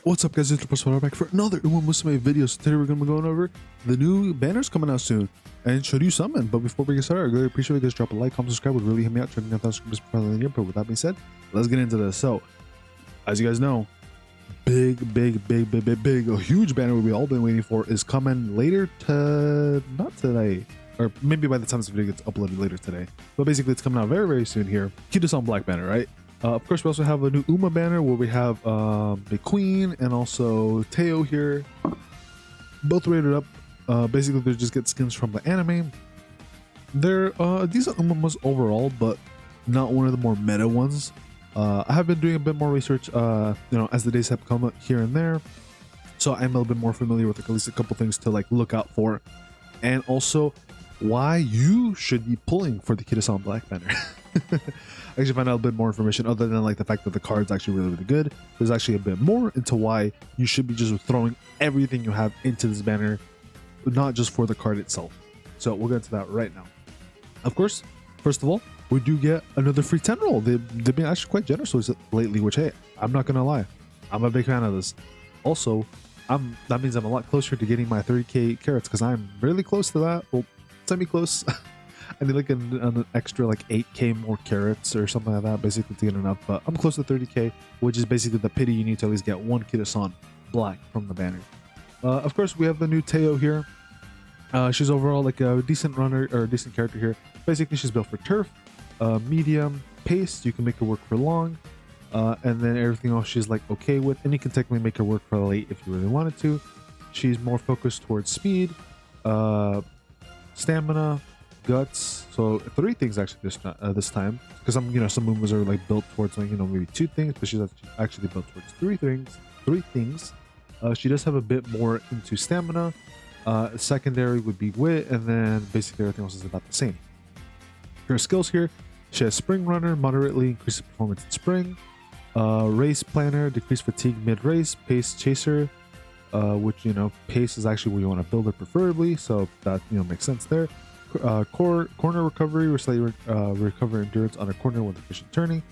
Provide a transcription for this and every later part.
What's up, guys? It's Spiderwolf back for another Umamusume video. So today we're going to be going over the new banners coming out soon and should you summon. But before we get started, I really appreciate you guys drop a like, comment, subscribe. Would really help me out. Trying to get 1,000 subscribers before the year. But with that being said, let's get into this. So, as you guys know, a huge banner we've all been waiting for is coming later not today, or maybe by the time this video gets uploaded later today. But basically, it's coming out very soon here. Kitasan Black banner, right? Of course, we also have a new Uma banner where we have the Queen and also Teo here, both rated up. Basically, they just get skins from the anime. They're decent Umamus overall, but not one of the more meta ones. I have been doing a bit more research, as the days have come here and there, so I'm a little bit more familiar with at least a couple things to look out for, and also why you should be pulling for the Kitasan Black banner. I actually find out a bit more information other than the fact that the card's actually really good. There's actually a bit more into why you should be just throwing everything you have into this banner, not just for the card itself. So we'll get into that right now. Of course, first of all, we do get another free 10 roll. They've been actually quite generous with it lately, which, hey, I'm not gonna lie, I'm a big fan of this. Also, that means I'm a lot closer to getting my 30k carrots, because I'm really close to that. Well, semi-close. I need an extra 8k more carrots or something like that, basically, to get enough. But I'm close to 30k, which is basically the pity you need to at least get one Kitasan Black from the banner. Of course, we have the new Teo here. She's overall a decent runner, or a decent character here. Basically, she's built for turf, medium, pace. You can make her work for long, and then everything else she's okay with, and you can technically make her work for late if you really wanted to. She's more focused towards speed, stamina, guts. So 3 things actually this time, because some movements are built towards maybe 2 things, but she's actually built towards 3 things. She does have a bit more into stamina. Secondary would be wit, and then basically everything else is about the same. Her skills here: she has Spring Runner, moderately increases performance in spring, Race Planner, decrease fatigue mid-race, Pace Chaser, which pace is actually where you want to build it preferably, so that makes sense there. Corner recovery, recover endurance on a corner when efficient turning.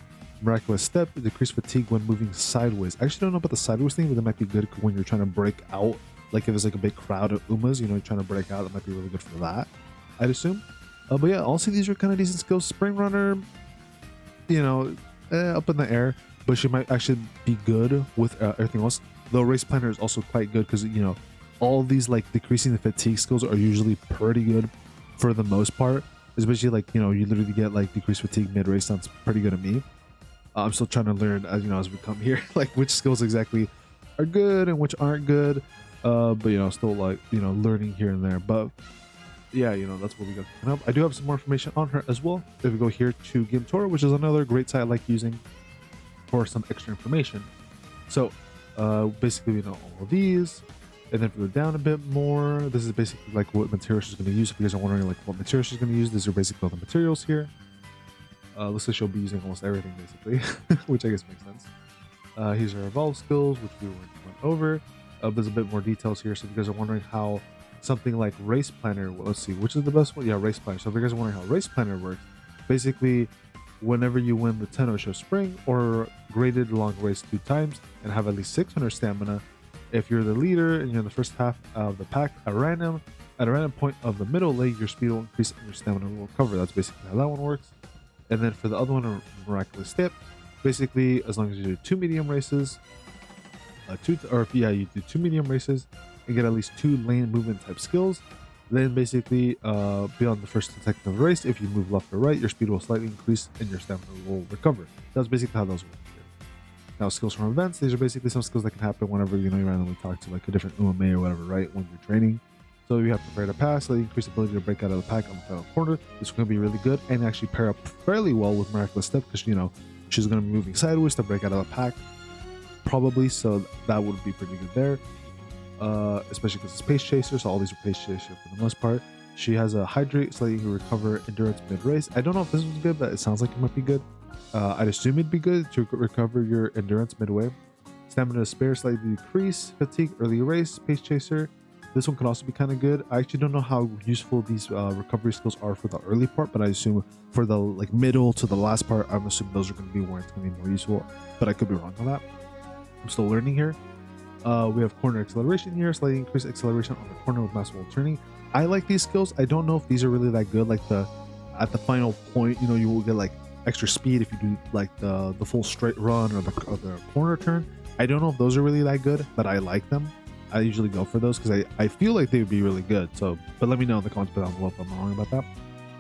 Miraculous Step, decrease fatigue when moving sideways. I actually don't know about the sideways thing, but that might be good when you're trying to break out. If there's a big crowd of Umas, you're trying to break out, it might be really good for that, I'd assume. But yeah, also these are kind of decent skills. Spring Runner, up in the air, but she might actually be good with everything else. Though Race Planner is also quite good, because all these decreasing the fatigue skills are usually pretty good for the most part, especially you literally get decreased fatigue mid-race. Sounds pretty good to me. I'm still trying to learn as we come here which skills exactly are good and which aren't good, but still learning here and there. But yeah, that's what we got coming up. I do have some more information on her as well. If we go here to Game Tour, which is another great site I like using for some extra information. So basically we know all of these. And then if we go down a bit more, this is basically what material she's going to use. If you guys are wondering what material she's going to use, these are basically all the materials here. Looks like she'll be using almost everything basically, which I guess makes sense. Here's her evolve skills, which we went over. There's a bit more details here. So if you guys are wondering how something like Race Planner, well, let's see, which is the best one? Yeah, Race Planner. So if you guys are wondering how Race Planner works, basically whenever you win the 10 Osho Spring or graded long race 2 times and have at least 600 stamina, if you're the leader and you're in the first half of the pack, at a random point of the middle leg, your speed will increase and your stamina will recover. That's basically how that one works. And then for the other one, a Miraculous Step, basically as long as you do 2 medium races, you do 2 medium races and get at least 2 lane movement type skills, then basically beyond the first consecutive race, if you move left or right, your speed will slightly increase and your stamina will recover. That's basically how those work. Now, skills from events, these are basically some skills that can happen whenever you randomly talk to a different Umame or whatever, right, when you're training. So you have Prepare to Pass, increase the ability to break out of the pack on the final corner. This is going to be really good and actually pair up fairly well with Miraculous Step, because she's going to be moving sideways to break out of the pack, probably, so that would be pretty good there. Especially because it's Pace Chaser, so all these are Pace Chaser for the most part. She has a Hydrate, so you can recover endurance mid-race. I don't know if this one's good, but it sounds like it might be good. I'd assume it'd be good to recover your endurance midway. Stamina Spare, slightly decrease fatigue early race. Pace Chaser, this one could also be kind of good. I actually don't know how useful these recovery skills are for the early part, but I assume for the middle to the last part, I'm assuming those are going to be where it's going to be more useful, but I could be wrong on that. I'm still learning here. We have corner acceleration here, slightly increased acceleration on the corner with massive turning. I like these skills. I don't know if these are really that good. Like at the final point, you know, you will get like extra speed if you do like the full straight run or the corner turn. I don't know if those are really that good, but I like them. I usually go for those because I feel like they would be really good. So, but let me know in the comments below if I'm wrong about that.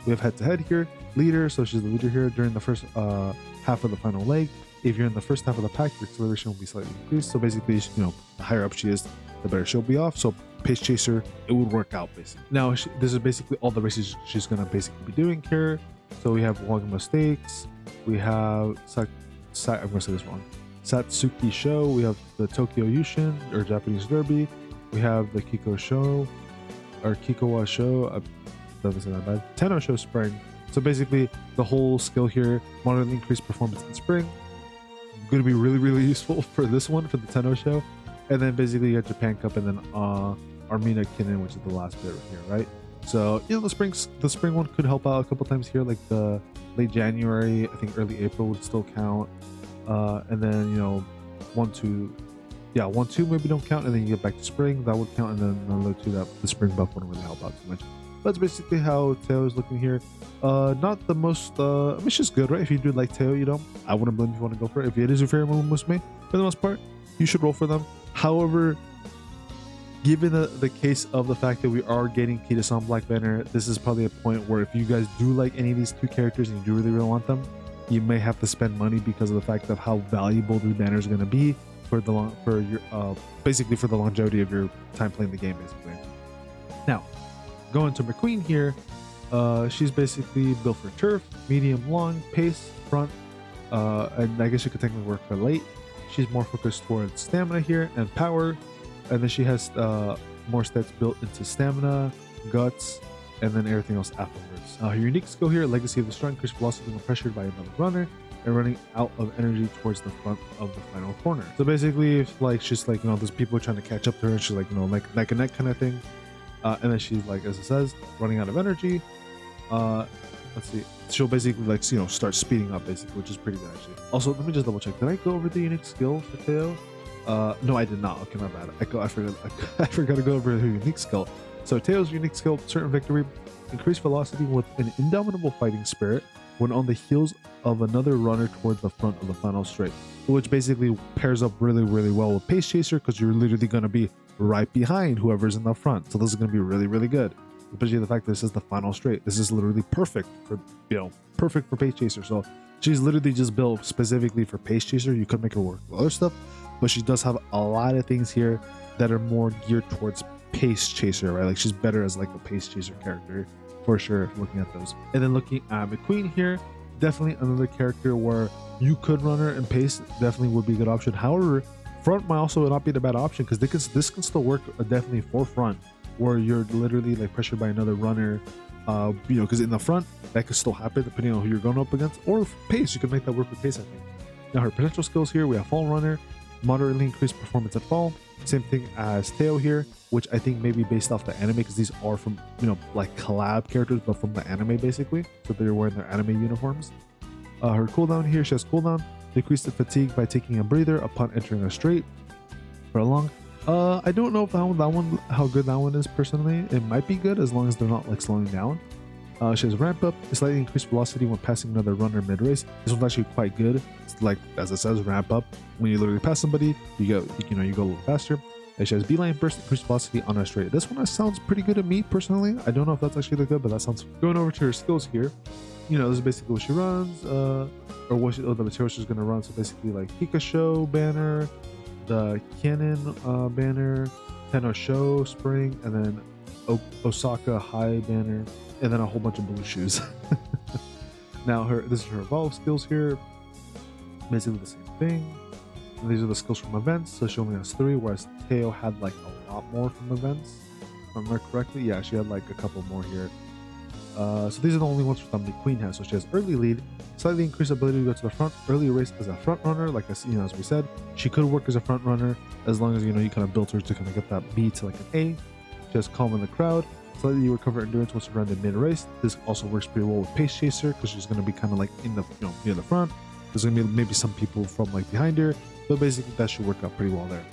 We have head to head here, leader. So she's the leader here during the first half of the final leg. If you're in the first half of the pack, your acceleration will be slightly increased. So basically, you know, the higher up she is, the better she'll be off. So pace chaser, it would work out basically. Now this is basically all the races she's gonna basically be doing here. So we have Wagama Stakes, we have I'm gonna say this wrong, Satsuki Show, we have the Tokyo Yushin or Japanese Derby, we have the Kiko Show or Kikowa Show, doesn't say that bad, Tenno Show Spring. So basically the whole skill here, moderately increased performance in spring, going to be really useful for this one, for the Tenno Show. And then basically you have Japan Cup and then Armina Kinen, which is the last bit right here, right? So, you know, the spring one could help out a couple times here, like the late January, I think early April would still count. And then, you know, 1, 2 maybe don't count, and then you get back to spring, that would count, and then another 2 that the spring buff wouldn't really help out too much. That's basically how Teo is looking here. Not the most, I mean, it's just good, right? If you do like Teo, you know, I wouldn't blame if you want to go for it. If it is your favorite Umamusume, for the most part, you should roll for them. However, given the case of the fact that we are getting Kida-san Black Banner, this is probably a point where if you guys do like any of these 2 characters and you do really want them, you may have to spend money because of the fact of how valuable the banner is going to be for your basically for the longevity of your time playing the game, basically. Now, going to McQueen here, she's basically built for turf, medium, long, pace, front, and I guess you could technically work for late. She's more focused towards stamina here and power, and then she has more stats built into stamina, guts, and then everything else afterwards. Her unique skill here, Legacy of the Strong, increased velocity when pressured by another runner and running out of energy towards the front of the final corner. So basically, if like she's like, you know, there's people trying to catch up to her, and she's like, you know, like neck and neck kind of thing. And then she's like, as it says, running out of energy. Let's see, she'll basically like, you know, start speeding up basically, which is pretty good actually. Also, let me just double check, did I go over the unique skill for Teo? No, I did not. Okay, my bad. I forgot to go over her unique skill. So Teo's unique skill, certain victory, increased velocity with an indomitable fighting spirit when on the heels of another runner towards the front of the final straight, which basically pairs up really well with pace chaser, because you're literally going to be right behind whoever's in the front. So this is going to be really good, especially the fact that this is the final straight. This is literally perfect for, you know, perfect for pace chaser. So she's literally just built specifically for pace chaser. You could make her work with other stuff, but she does have a lot of things here that are more geared towards pace chaser, right? Like she's better as like a pace chaser character for sure, looking at those. And then looking at McQueen here, definitely another character where you could run her and pace, definitely would be a good option. However, front might also not be the bad option, because this can still work definitely for front, where you're literally like pressured by another runner, you know, because in the front that could still happen depending on who you're going up against, or pace, you can make that work with pace, I think. Now her potential skills here, we have fall runner, moderately increased performance at fall, same thing as Teo here, which I think may be based off the anime, because these are from, you know, like collab characters, but from the anime basically, so they're wearing their anime uniforms. Her cooldown here, she has cooldown, decrease the fatigue by taking a breather upon entering a straight for a long. I don't know if that one how good that one is personally. It might be good as long as they're not like slowing down. She has ramp up, slightly increased velocity when passing another runner mid race. This one's actually quite good. It's like, as it says, ramp up. When you literally pass somebody, you go a little faster. And she has beeline burst, increased velocity on a straight. This one sounds pretty good to me personally. I don't know if that's actually that good, but that sounds. Going over to her skills here, you know, this is basically what she runs, or what the material she's gonna run. So basically like Hikasho banner, the Canon banner, Tenno Show Spring, and then Osaka High banner, and then a whole bunch of blue shoes. Now this is her evolve skills here, basically the same thing. And these are the skills from events, so she only has 3, whereas Teo had like a lot more from events, if I remember correctly. Yeah, she had like a couple more here. So these are the only ones that McQueen has. So she has early lead, slightly increased ability to go to the front, early race as a front runner, like as we said, she could work as a front runner as long as you kind of built her to kind of get that B to like an A. She has calm in the crowd, slightly recover endurance once around in mid race. This also works pretty well with pace chaser, because she's going to be kind of like in the near the front. There's going to be maybe some people from like behind her, but basically that should work out pretty well there.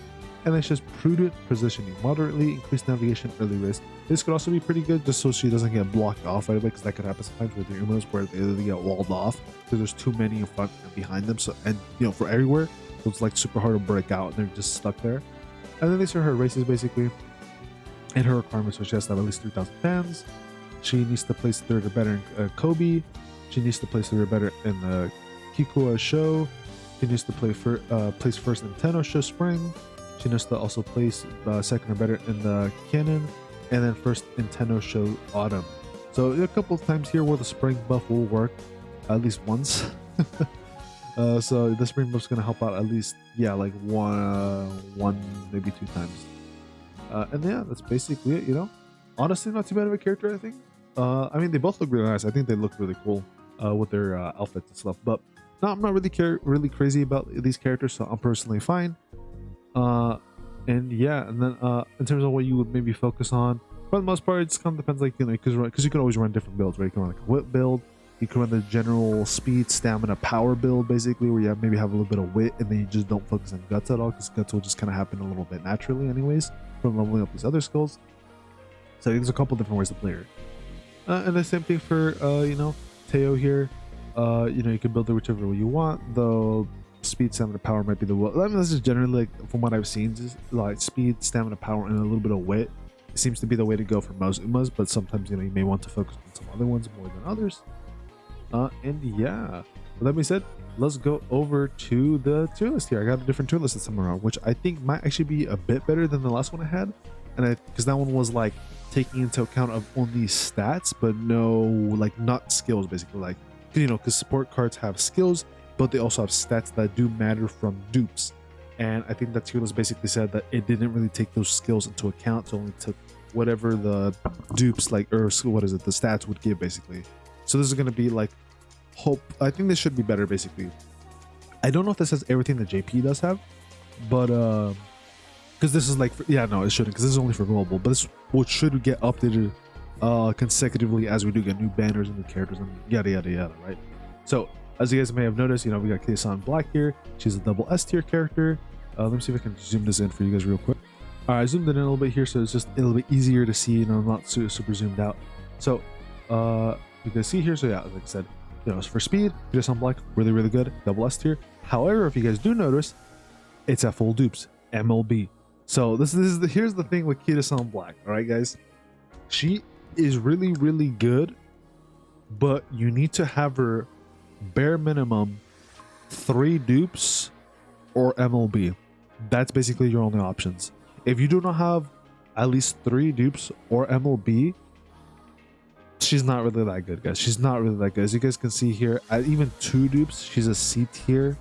And then she has prudent positioning, moderately increased navigation, early race. This could also be pretty good just so she doesn't get blocked off right away, because that could happen sometimes with your Umos where they get walled off because there's too many in front and behind them. So, and for everywhere, so it's like super hard to break out and they're just stuck there. And then these are her races basically and her requirements. So she has to have at least 3,000 fans. She needs to place third or better in Kobe. She needs to place third or better in the Kikua show. She needs to place first in Tenno show spring. She needs to also place second or better in the canon, and then first in Tenno show autumn. So a couple of times here where the spring buff will work at least once. So the spring buff is going to help out at least, yeah, like one maybe 2 times. And yeah, that's basically it. Honestly, not too bad of a character, I think. I mean, they both look really nice. I think they look really cool with their outfits and stuff. But no, I'm not really crazy about these characters, so I'm personally fine. And yeah, and then in terms of what you would maybe focus on, for the most part, it just kind of depends. Like, because you can always run different builds, right? You can run like a whip build. You can run the general speed, stamina, power build, basically, where you maybe have a little bit of wit, and then you just don't focus on guts at all, because guts will just kind of happen a little bit naturally, anyways, from leveling up these other skills. So there's a couple different ways to play her. And the same thing for Teo here. You can build it whichever way you want, though speed, stamina, power might be the I mean, this is generally, like, from what I've seen, just like speed, stamina, power, and a little bit of wit. It seems to be the way to go for most Umas, but sometimes you may want to focus on some other ones more than others. And yeah, with that being said, let's go over to the tier list here. I got a different tier list this time around, which I think might actually be a bit better than the last one I had, and because that one was like taking into account of only stats, but no, like, not skills, basically, like, because support cards have skills, but they also have stats that do matter from dupes. And I think that tier list basically said that it didn't really take those skills into account, so only took whatever the dupes, like, or what is it, the stats would give, basically. So this is going to be like, I think this should be better, basically. I don't know if this has everything that JP does have, but because this is like, no, it shouldn't, because this is only for global, but this should get updated consecutively as we do get new banners and new characters and yada yada yada, right? So as you guys may have noticed, we got Kida-san Black here. She's a double S tier character. Let me see if I can zoom this in for you guys real quick. All right, I zoomed it in a little bit here, so it's just a little bit easier to see, not super zoomed out. So you can see here, so yeah, like I said, for speed, Kida-san Black, really, really good, double S tier. However, if you guys do notice, it's at full dupes, MLB. So here's the thing with Kida-san Black, all right, guys? She is really, really good, but you need to have her bare minimum 3 dupes or MLB. That's basically your only options. If you do not have at least 3 dupes or MLB, she's not really that good, guys. She's not really that good. As you guys can see here, at even 2 dupes, she's a C tier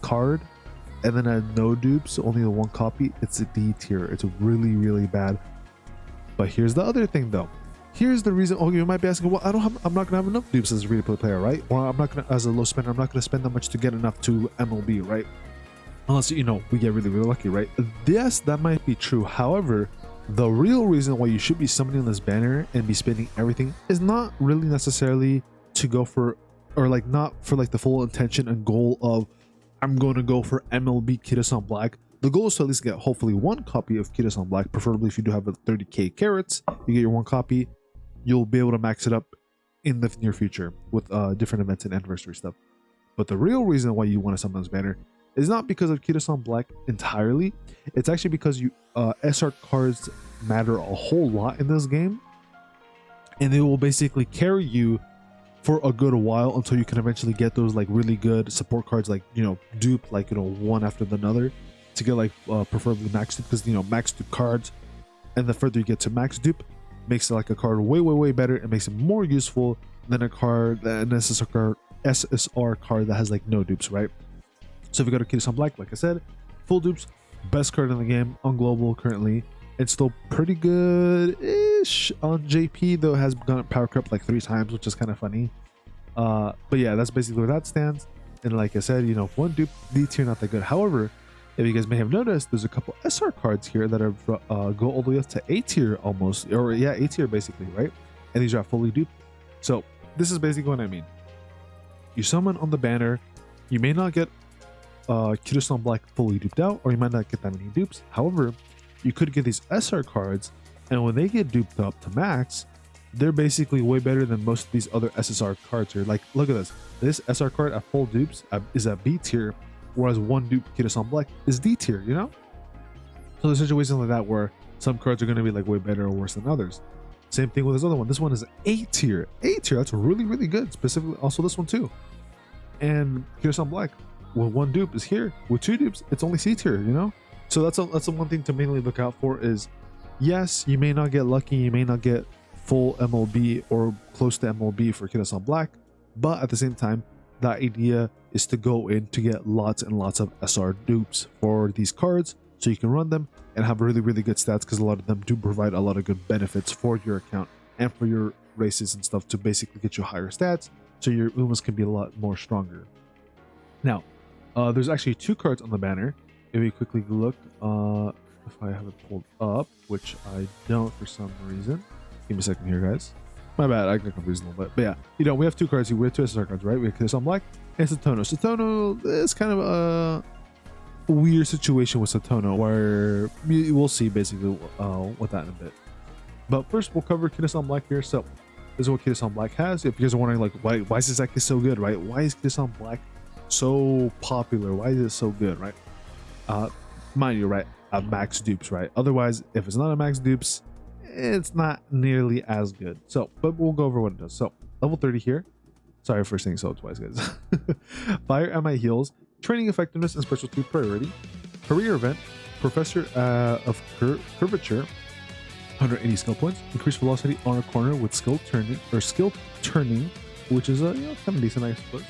card. And then at no dupes, only the 1 copy, it's a D tier. It's really, really bad. But here's the other thing, though. Here's the reason. Oh, you might be asking, well, I'm not gonna have enough dupes as a free-to-play player, right? Or I'm not gonna, as a low spender, I'm not gonna spend that much to get enough to MLB, right? Unless we get really, really lucky, right? Yes, that might be true. However, the real reason why you should be summoning this banner and be spending everything is not really necessarily to go for, or like not for like the full intention and goal of, I'm going to go for MLB Kida-san Black. The goal is to at least get hopefully 1 copy of Kida-san Black, preferably if you do have a 30k carats, you get your 1 copy. You'll be able to max it up in the near future with different events and anniversary stuff. But the real reason why you want to summon this banner is not because of Kida-san Black entirely. It's actually because SR cards matter a whole lot in this game, and they will basically carry you for a good while until you can eventually get those like really good support cards, like dupe, like one after another, to get like preferably max dupe, because max dupe cards, and the further you get to max dupe, makes it like a card way better and makes it more useful than an SSR card that has like no dupes, right? So if you go to Kida-san Black, like I said, full dupes, best card in the game on global currently. It's still pretty good-ish on JP, though it has gone power crept like 3 times, which is kind of funny. But yeah, that's basically where that stands. And like I said, 1 dupe, D tier, not that good. However, if you guys may have noticed, there's a couple SR cards here that are go all the way up to A tier almost, or yeah, A tier basically, right? And these are fully duped. So this is basically what I mean. You summon on the banner, you may not get Kirasan Black fully duped out, or you might not get that many dupes. However, you could get these SR cards, and when they get duped up to max, they're basically way better than most of these other SSR cards here. Like, look at this. This SR card at full dupes is at B tier, whereas one dupe Kirasan Black is D tier, you know? So there's situations like that where some cards are going to be like way better or worse than others. Same thing with this other one. This one is A tier. A tier, that's really, really good. Specifically, also this one too. And Kirasan Black, when one dupe is here, with two dupes, it's only C tier, you know? So that's the one thing to mainly look out for is, yes, you may not get lucky, you may not get full MLB or close to MLB for Kirasan Black, but at the same time, the idea is to go in to get lots and lots of SR dupes for these cards so you can run them and have really, really good stats, because a lot of them do provide a lot of good benefits for your account and for your races and stuff to basically get you higher stats so your Umas can be a lot more stronger. Now, there's actually two cards on the banner. If we quickly look, if I have it pulled up, which I don't for some reason. Give me a second here, guys. My bad, I got confused a little bit. But yeah, you know, we have two cards here. We have two SSR cards, right? We have Kirasan Black and Satono. Satono is kind of a weird situation with Satono, where we'll see basically with that in a bit. But first, we'll cover Kirasan Black here. So this is what Kirasan Black has. If you guys are wondering, like, why is this actually so good, right? Why is Kirasan Black so popular? Why is it so good, right? Mind you, right, a max dupes, right? Otherwise, if it's not a max dupes, it's not nearly as good. So, but we'll go over what it does. So, level 30 here. Sorry for saying so twice, guys. Fire MI heals, training effectiveness and specialty priority, career event, professor of curvature, 180 skill points, increased velocity on a corner with skill turning, which is kind of decent, I suppose.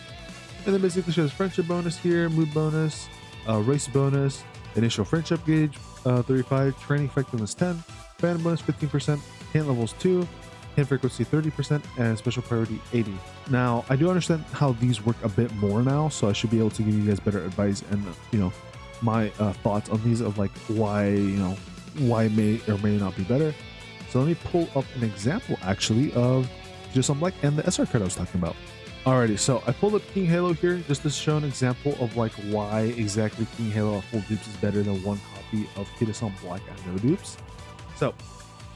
And then basically shows friendship bonus here, mood bonus, race bonus, initial friendship gauge 35, training effectiveness 10, fan bonus 15%, hint levels 2, hint frequency 30%, and special priority 80. Now, I do understand how these work a bit more now, so I should be able to give you guys better advice and my thoughts on these of like why may or may not be better. So let me pull up an example actually of Kirasan Black and the SR card I was talking about. Alrighty, so I pulled up King Halo here just to show an example of like why exactly King Halo at full dupes is better than one copy of Kirasan Black at no dupes. So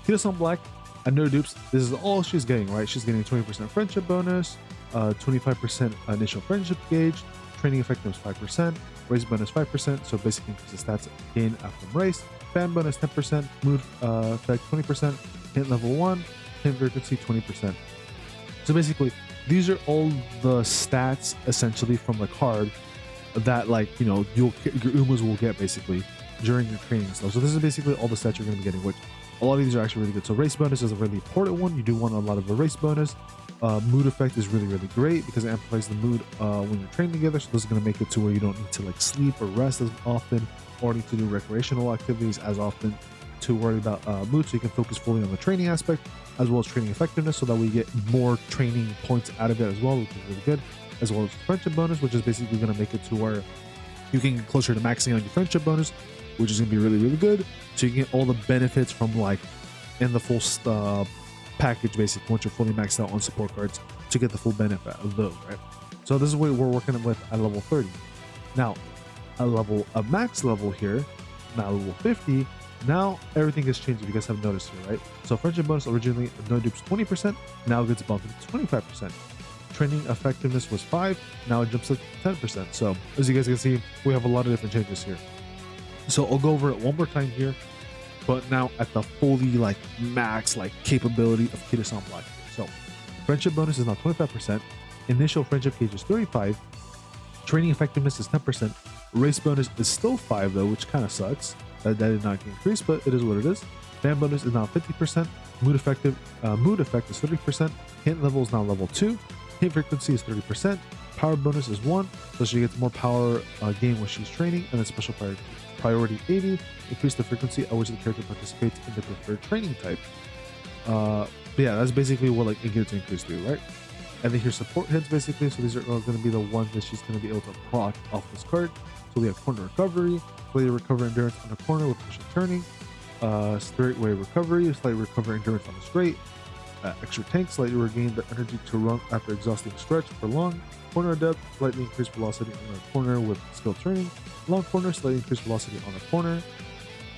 Kirasan Black at no dupes, this is all she's getting, right? She's getting 20% friendship bonus, 25% initial friendship gauge, training effectiveness 5%, race bonus 5%, so basically increases stats gain after race, fan bonus 10%, mood effect 20%, hint level 1, hint frequency 20%. So basically, these are all the stats essentially from the card that your Umas will get basically during your training stuff. So this is basically all the stats you're going to be getting, which a lot of these are actually really good. So race bonus is a really important one. You do want a lot of a race bonus. Mood effect is really, really great because it amplifies the mood when you're training together. So this is going to make it to where you don't need to like sleep or rest as often or need to do recreational activities as often to worry about mood, so you can focus fully on the training aspect as well as training effectiveness, so that we get more training points out of it as well, which is really good, as well as friendship bonus, which is basically going to make it to where you can get closer to maxing on your friendship bonus, which is going to be really, really good, so you can get all the benefits from like in the full package basically once you're fully maxed out on support cards to get the full benefit of those, right? So this is what we're working with at level 30. Now a max level here, now level 50. Now everything has changed, if you guys have noticed here, right? So friendship bonus originally no dupes 20%, now gets bumped to 25%. Training effectiveness was 5, now it jumps to 10%. So as you guys can see, we have a lot of different changes here. So I'll go over it one more time here, but now at the fully like max like capability of Kirasan Black. So friendship bonus is now 25%, initial friendship gauge is 35, training effectiveness is 10%, race bonus is still 5 though, which kind of sucks. That did not increase, but it is what it is. Fan bonus is now 50%. Mood effect is 30%. Hint level is now level 2. Hint frequency is 30%. Power bonus is 1, so she gets more power gain when she's training. And then special priority 80, increase the frequency at which the character participates in the preferred training type. But yeah, that's basically what like it gets increased to, right? And then here's support hits basically. So these are going to be the ones that she's going to be able to proc off this card. So we have corner recovery, slightly recover endurance on the corner with efficient turning, straight way recovery, slightly recover endurance on the straight, Extra tank, slightly regain the energy to run after exhausting stretch for long. Corner depth, slightly increased velocity on a corner with skill training. Long corner, slightly increased velocity on a corner.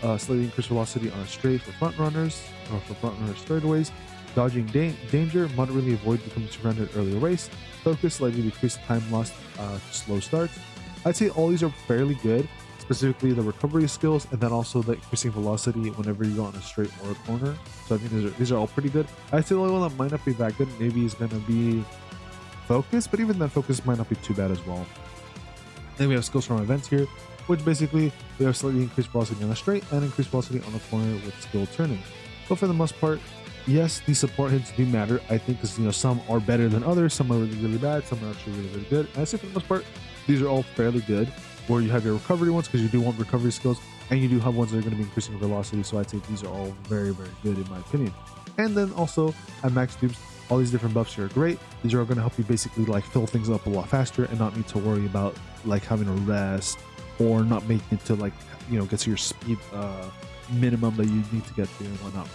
Slightly increased velocity on a straight for front runners, or for front runner straightaways. Dodging danger, moderately avoid becoming surrounded early race. Focus, slightly decrease time lost to slow starts. I'd say all these are fairly good, specifically the recovery skills, and then also the increasing velocity whenever you go on a straight or a corner. So I think these are all pretty good. I'd say the only one that might not be that good maybe is going to be focus, but even that focus might not be too bad as well. Then we have skills from events here, which basically we have slightly increased velocity on a straight and increased velocity on a corner with skill turning. But for the most part, yes, these support hits do matter. I think because some are better than others, some are really bad, some are actually really good. And I say for the most part, these are all fairly good. Where you have your recovery ones because you do want recovery skills, and you do have ones that are going to be increasing velocity. So I'd say these are all very good in my opinion. And then also at max dupes, all these different buffs here are great. These are going to help you basically like fill things up a lot faster and not need to worry about like having to rest or not making it to like get to your speed minimum that you need to get to and whatnot.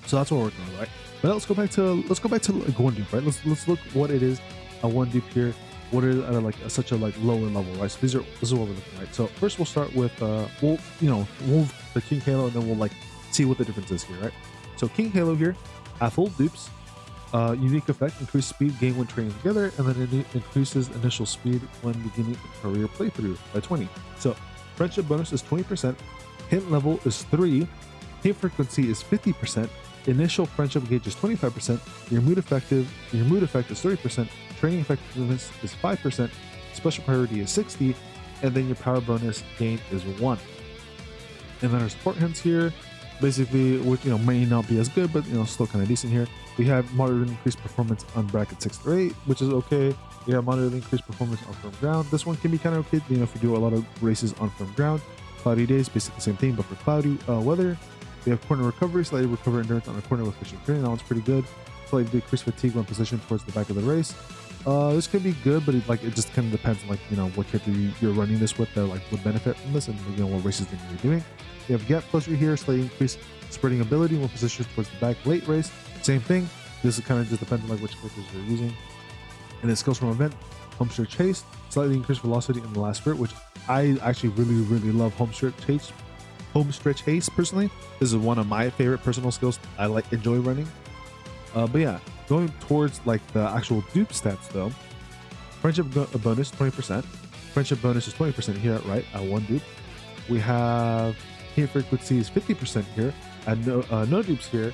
So that's what we're working on, right? But let's go back to like one dupe, right? Let's look what it is at one dupe here. What is at such a lower level, right? So this is what we're looking at, right? So first we'll start with we'll the King Halo, and then we'll like see what the difference is here, right? So King Halo here, full dupes, unique effect, increased speed gain when training together, and then it increases initial speed when beginning a career playthrough by 20. So friendship bonus is 20%, hint level is 3, hint frequency is 50%, initial friendship gauge is 25%, your mood effect is 30%, training effectiveness is 5%, special priority is 60, and then your power bonus gain is 1. And then our support hints here, basically, which may not be as good, but still kind of decent here. We have moderately increased performance on bracket 6 or 8, which is okay. We have moderately increased performance on firm ground. This one can be kind of okay, if you do a lot of races on firm ground. Cloudy days, basically the same thing, but for cloudy weather. We have corner recovery, slightly recover endurance on a corner with fishing training. That one's pretty good. Slightly decreased fatigue when positioned towards the back of the race. This could be good, but it just kind of depends on what character you're running this with that would benefit from this, and what races that you're doing. We have gap closure here, slightly increased spreading ability when positioned towards the back late race. Same thing. This kind of just depends on which characters you're using. And then skills from event, home stretch haste, slightly increased velocity in the last spurt, which I actually really love home stretch haste personally. This is one of my favorite personal skills I enjoy running. But yeah, going towards the actual dupe stats though, friendship bonus 20%, friendship bonus is 20% here, right? At one dupe. We have hint frequency is 50% here. At no dupes here,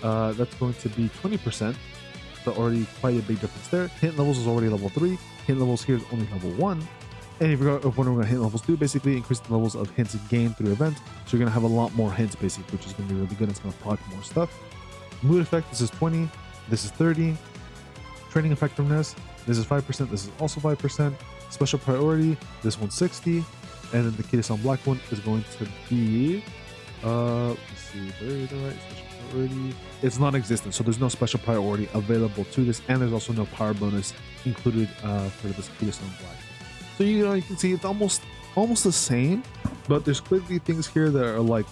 that's going to be 20%. So already quite a big difference there. Hint levels is already level 3. Hint levels here is only level 1. And if you're wondering what hint levels do, basically increase the levels of hints gained through event. So you're going to have a lot more hints basically, which is going to be really good. It's going to proc more stuff. Mood effect, this is 20. This is 30. Training effectiveness, this is 5%. This is also 5%. Special priority, this one's 60. And then the Kitasan Black one is going to be, let's see, special priority. It's non-existent, so there's no special priority available to this, and there's also no power bonus included for this Kitasan Black. So you can see it's almost the same, but there's clearly things here that are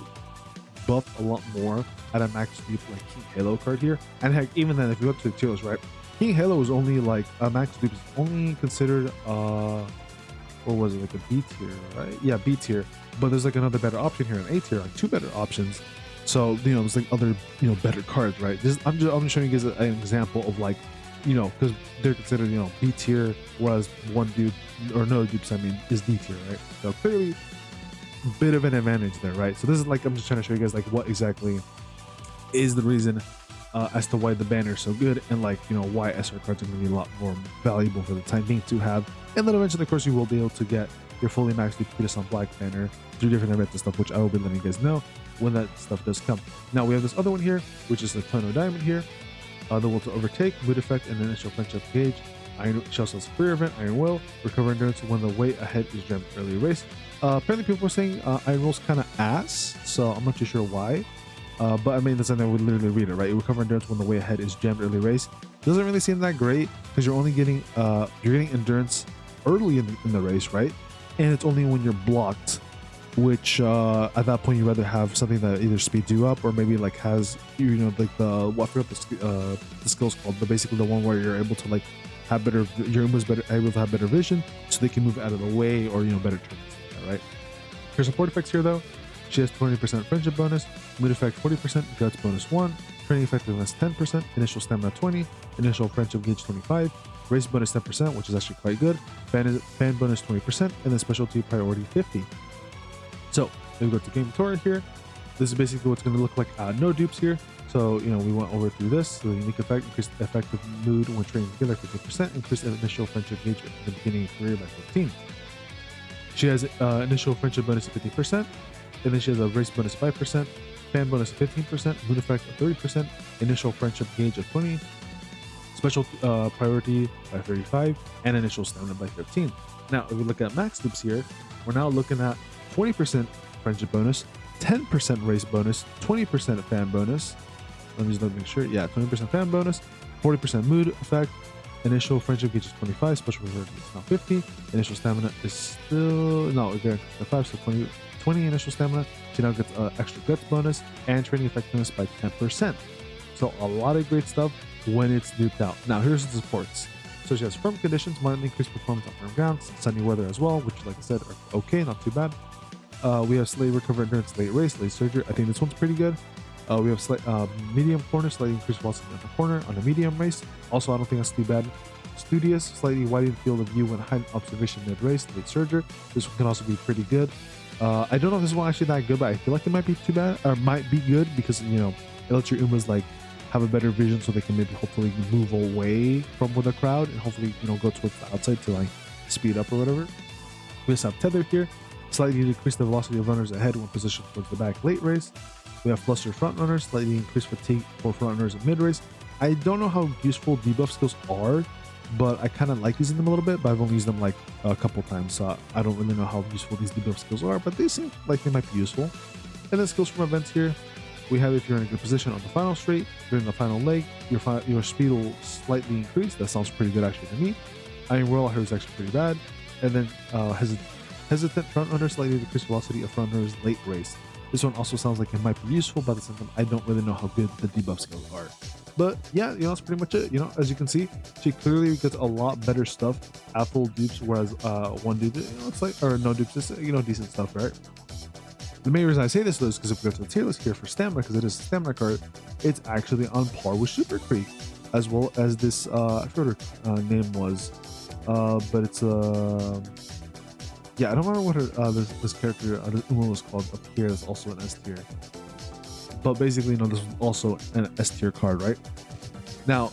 buffed a lot more at a max dupe King Halo card here. And heck, even then, if you look to the tiers, right, King Halo is only a max dupe is only considered what was it, a B tier, right? Yeah, B tier. But there's another better option here, an A tier, 2 better options. So there's other better cards, right? I'm just showing you guys an example of because they're considered B tier, whereas one dupe or no dupes is D tier, right? So clearly a bit of an advantage there, right? So this is I'm just trying to show you guys what exactly is the reason as to why the banner is so good, and why SR cards are going to be a lot more valuable for the time being to have. And then eventually, of course, you will be able to get your fully maxed Kitasan Black banner through different events and stuff, which I will be letting you guys know when that stuff does come. Now we have this other one here, which is the Tono Diamond here. The will to overtake, mood effect, and initial friendship gauge. Iron Shell Cells Career Event, Iron Will, recover endurance when the way ahead is jammed early race. Apparently people were saying Iron Will's kind of ass, so I'm not too sure why. But that's something I would literally read it, right? You recover endurance when the way ahead is jammed early race. Doesn't really seem that great because you're only getting endurance early in the race, right? And it's only when you're blocked which at that point you rather have something that either speeds you up or maybe like has, you know, like the what I forgot the skills called, but basically the one where you're able to like have better, your Uma's better able to have better vision, so they can move out of the way, or you know, better turns, right? Her support effects here though, she has 20% friendship bonus, mood effect 40%, guts bonus 1, training effectiveness 10%, initial stamina 20, initial friendship gauge 25, race bonus 10%, which is actually quite good, fan bonus 20%, and then specialty priority 50. So if we go to game tutorial here, this is basically what's going to look like. No dupes here. So, you know, we went over through this. So the unique effect, increased effective mood when training together 50%, increased initial friendship gauge at the beginning of career by 15. She has initial friendship bonus of 50%, and then she has a race bonus of 5%, fan bonus of 15%, mood effect of 30%, initial friendship gauge of 20, special priority by 35, and initial stamina by 15. Now, if we look at max dupes here, we're now looking at 20% friendship bonus, 10% race bonus, 20% fan bonus. Let me just make sure. Yeah, 20% fan bonus, 40% mood effect, initial friendship gauge is 25, special priority is now 50, initial stamina is still, no, again, 5, so 20 initial stamina. She now gets extra guts bonus and training effectiveness by 10%. So a lot of great stuff when it's duped out. Now, here's the supports. So she has firm conditions, might increase performance on firm ground, sunny weather as well, which, like I said, are okay, not too bad. We have slightly recover endurance, late race, late surgery. I think this one's pretty good. We have slight medium corner, slightly increased velocity on the corner on a medium race. Also, I don't think that's too bad. Studious, slightly widened field of view when high observation mid race, late surgery. This one can also be pretty good. I don't know if this one actually that good, but I feel like it might be too bad, or might be good because, you know, it lets your Umas like have a better vision, so they can maybe hopefully move away from the crowd and hopefully, you know, go towards the outside to like speed up or whatever. We just have tether here. Slightly decrease the velocity of runners ahead when positioned towards the back late race. We have fluster front runners, slightly increased fatigue for front runners in mid race. I don't know how useful debuff skills are, but I kind of like using them a little bit, but I've only used them like a couple times, so I don't really know how useful these debuff skills are, but they seem like they might be useful. And then skills from events here, we have if you're in a good position on the final straight, during the final leg, your speed will slightly increase. That sounds pretty good actually to me. Iron Royal here is actually pretty bad. And then hesitant front runner, slightly decreased velocity of front runners late race. This one also sounds like it might be useful, but at the same time, I don't really know how good the debuff skills are. But yeah, you know, that's pretty much it. You know, as you can see, she clearly gets a lot better stuff at full dupes, whereas one dupe, you know, it's like, or no dupes, it's, you know, decent stuff, right? The main reason I say this though is because if we go to the tier list here for stamina, because it is a stamina card, it's actually on par with Supercreek, as well as this, I forgot what her name was, but it's yeah, I don't remember what her this character Uma was called up here. That's also an S tier, but basically, you know, this is also an S tier card, right? Now,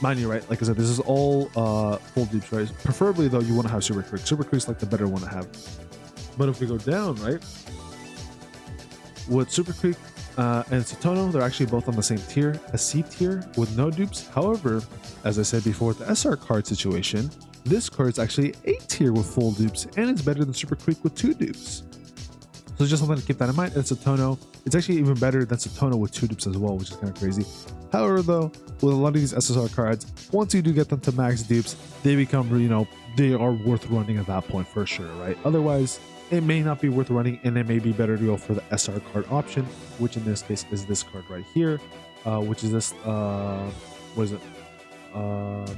mind you, right? Like I said, this is all full dupes, right? Preferably though, you want to have Supercreek. Supercreek's like the better one to have. But if we go down, right, with Supercreek and Satono, they're actually both on the same tier, a C tier with no dupes. However, as I said before, with the SR card situation, this card is actually A tier with full dupes, and it's better than Supercreek with 2 dupes. So just something to keep that in mind. And Satono, it's actually even better than Satono with 2 dupes as well, which is kind of crazy. However, though, with a lot of these SSR cards, once you do get them to max dupes, they become, you know, they are worth running at that point for sure, right? Otherwise, it may not be worth running, and it may be better to go for the SR card option, which in this case is this card right here, which is this, what is it?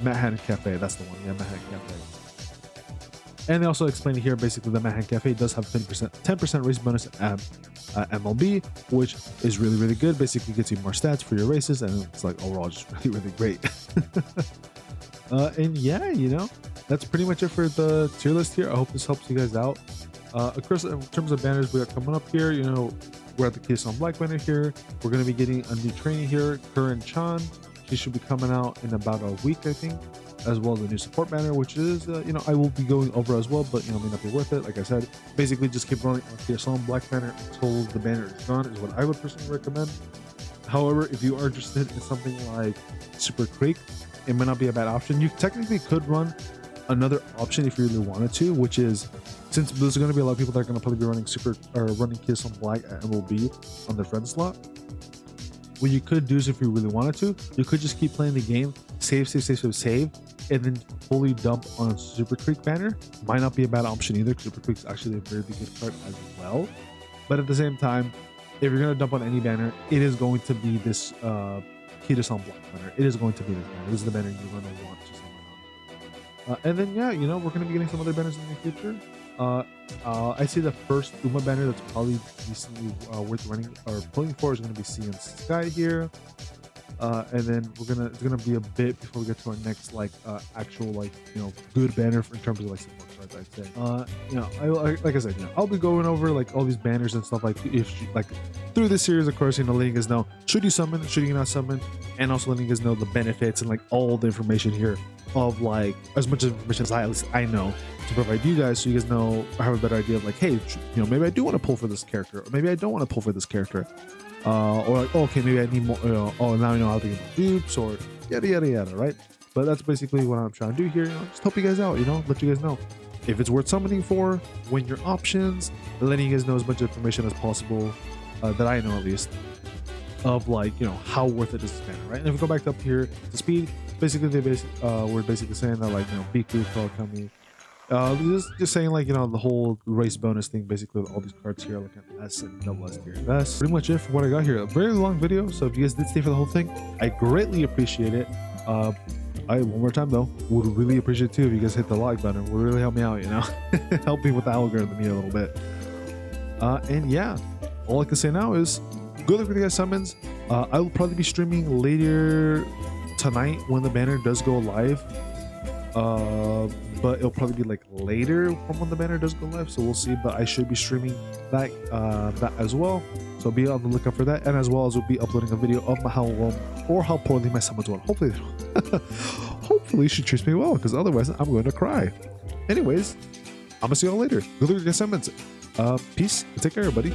Manhattan Cafe, that's the one. Yeah, Manhattan Cafe. And they also explain here basically the Manhattan Cafe does have 10% race bonus at MLB, which is really, really good. Basically gets you more stats for your races, and it's like overall just really, really great. And yeah, you know, that's pretty much it for the tier list here. I hope this helps you guys out. Of course, in terms of banners we are coming up here, you know, we're at the Case on Black banner here. We're going to be getting a new trainee here, Curran Chan. She should be coming out in about a week, I think, as well as a new support banner, which is, you know, I will be going over as well, but, you know, may not be worth it. Like I said, basically just keep running on Case on Black banner until the banner is gone is what I would personally recommend. However, if you are interested in something like Supercreek, it might not be a bad option. You technically could run another option if you really wanted to, which is, since there's going to be a lot of people that are going to probably be running Kiss on Black at MLB on their friend slot, what you could do is, if you really wanted to, you could just keep playing the game, save, and then fully dump on a Supercreek banner might not be a bad option either. Supercreek is actually a very good card as well. But at the same time, if you're gonna dump on any banner, it is going to be this Kitasan block banner. It is going to be this banner. This is the banner you're gonna want to summon on. And then yeah, you know, we're gonna be getting some other banners in the future. I see the first Uma banner that's probably decently worth running or pulling for is going to be Sea and Sky here, and then it's gonna be a bit before we get to our next like actual like, you know, good banner in terms of like support cards, I'd say. You know, like I said, you know, I'll be going over like all these banners and stuff like like through this series, of course, you know, letting you guys know should you summon, should you not summon, and also letting you guys know the benefits and like all the information here of like as much information as at least I know to provide you guys, so you guys know I have a better idea of like, hey, you know, maybe I do want to pull for this character, or maybe I don't want to pull for this character, or like, oh, okay, maybe I need more, you know, oh, now I know how to get dupes, or yada yada yada, right? But that's basically what I'm trying to do here, you know, just help you guys out, you know, let you guys know if it's worth summoning for, when your options, letting you guys know as much information as possible that I know at least of like, you know, how worth it is this banner, right? And if we go back up here to speed, basically we're basically saying that like, you know, Biku, Kawakami, just saying like, you know, the whole race bonus thing, basically with all these cards here, like an S and double S tier. That's pretty much it for what I got here. A very long video, so if you guys did stay for the whole thing, I greatly appreciate it. One more time though, would really appreciate it too if you guys hit the like button. It would really help me out, you know, help me with the algorithm here a little bit. And yeah, all I can say now is good luck with you guys summons. I will probably be streaming later tonight when the banner does go live, but it'll probably be like later from when the banner does go live, so we'll see. But I should be streaming that as well, so be on the lookout for that, and as well as we'll be uploading a video of how well or how poorly my summons went. Hopefully she treats me well, because otherwise I'm going to cry. Anyways, I'm gonna see y'all later. Good luck with your summons. Peace and take care, everybody.